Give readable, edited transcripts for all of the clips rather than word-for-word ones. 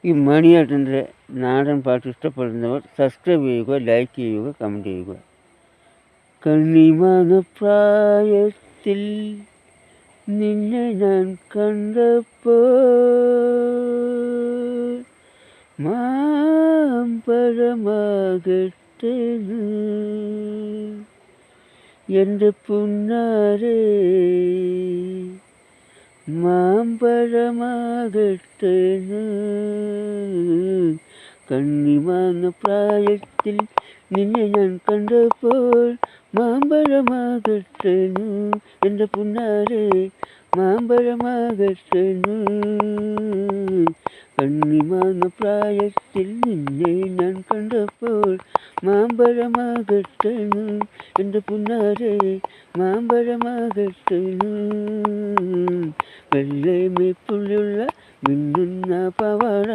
ഈ മണിയേട്ടൻ്റെ നാടൻ പാട്ട് ഇഷ്ടപ്പെടുന്നവർ സബ്സ്ക്രൈബ് ചെയ്യുക, ലൈക്ക് ചെയ്യുക, കമൻറ്റ് ചെയ്യുക. കണ്ണിമാങ്ങ പ്രായത്തിൽ നിന്നെ ഞാൻ കണ്ടപ്പോൾ മാമ്പഴമാകട്ടെ എൻ്റെ പുന്നാരേ, മാമ്പഴമാകട്ടെ. കണ്ണിമാങ്ങ പ്രായത്തിൽ നിന്നെ ഞാൻ കണ്ടപ്പോൾ മാമ്പഴമാകട്ടെ എൻ്റെ പുന്നാരേ, മാമ്പഴമാകട്ടെ. കണ്ണിമാങ്ങ പ്രായത്തിൽ നിന്നെ ഞാൻ കണ്ടപ്പോൾ മാമ്പഴമാകട്ടെ എൻ്റെ പുന്നാരേ, മാമ്പഴമാകട്ടെ. വെള്ളമേപ്പുള്ള മിന്നുന്ന പവാട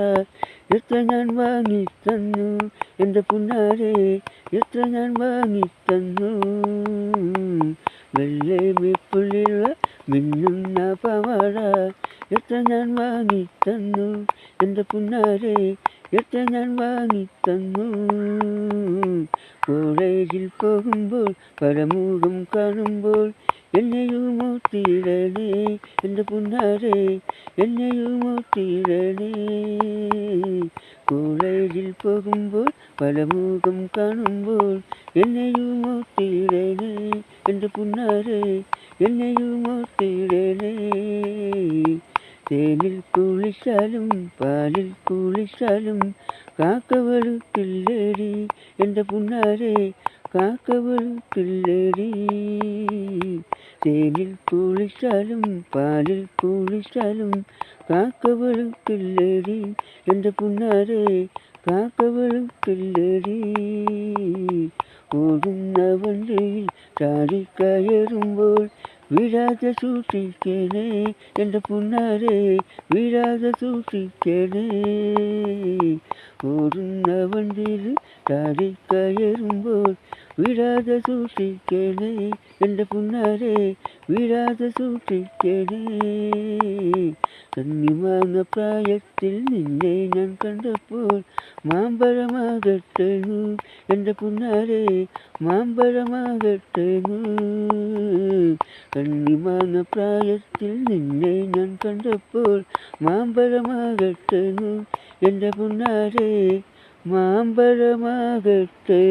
എത്ര ഞാൻ വാങ്ങിത്തന്നു എൻ്റെ പുന്നാരേ, എത്ര ഞാൻ വാങ്ങിത്തന്നു. വെള്ളമേപ്പുള്ള മിന്നുന്ന പവാട എത്ര ഞാൻ വാങ്ങിത്തന്നു എൻ്റെ പുന്നാരേ, എത്ര ഞാൻ വാങ്ങിത്തന്നു. കോളേജിൽ പോകുമ്പോൾ പരമുഖം കാണുമ്പോൾ എന്നെയും ഓർത്തിടണേ എൻ്റെ പുന്നാരേ, എന്നെയും ഓർത്തിടണേ. കോളേജിൽ പോകുമ്പോൾ പരമുഖം കാണുമ്പോൾ എന്നെയും ഓർത്തിടണേ എൻ്റെ പുന്നാരേ, എന്നെയും ഓർത്തിടണേ. തേനിൽ കുളിച്ചാലും പാലിൽ കുളിച്ചാലും കാക്ക വെളുക്കില്ലേടി എൻ്റെ പുന്നാരേ, കാക്ക വെളുക്കില്ലേടി. തേനിൽ കുളിച്ചാലും പാലിൽ കുളിച്ചാലും കാക്ക വെളുക്കില്ലേടി എൻ്റെ പുന്നാരേ, കാക്ക വെളുക്കില്ലേടി. ഓടുന്ന വണ്ടിയിൽ ചാടിക്കയറുമ്പോൾ വീഴാതെ സൂക്ഷിക്കണേ എൻ്റെ പുന്നാരേ, വീഴാതെ സൂക്ഷിക്കണേ. ഓടുന്ന വണ്ടിയിൽ ചാടിക്കയറുമ്പോൾ വീഴാതെ സൂക്ഷിക്കണേ എൻ്റെ പുന്നാരേ, വീഴാതെ സൂക്ഷിക്കണേ. കണ്ണിമാങ്ങ പ്രായത്തിൽ നിന്നെ ഞാൻ കണ്ടപ്പോൾ മാമ്പഴമാകട്ടെ എൻ്റെ പുന്നാരേ, മാമ്പഴമാകട്ടെ. കണ്ണിമാങ്ങ പ്രായത്തിൽ നിന്നെ ഞാൻ കണ്ടപ്പോൾ മാമ്പഴമാകട്ടെ എൻ്റെ പുന്നാരേ, മാമ്പഴമാകട്ടെ.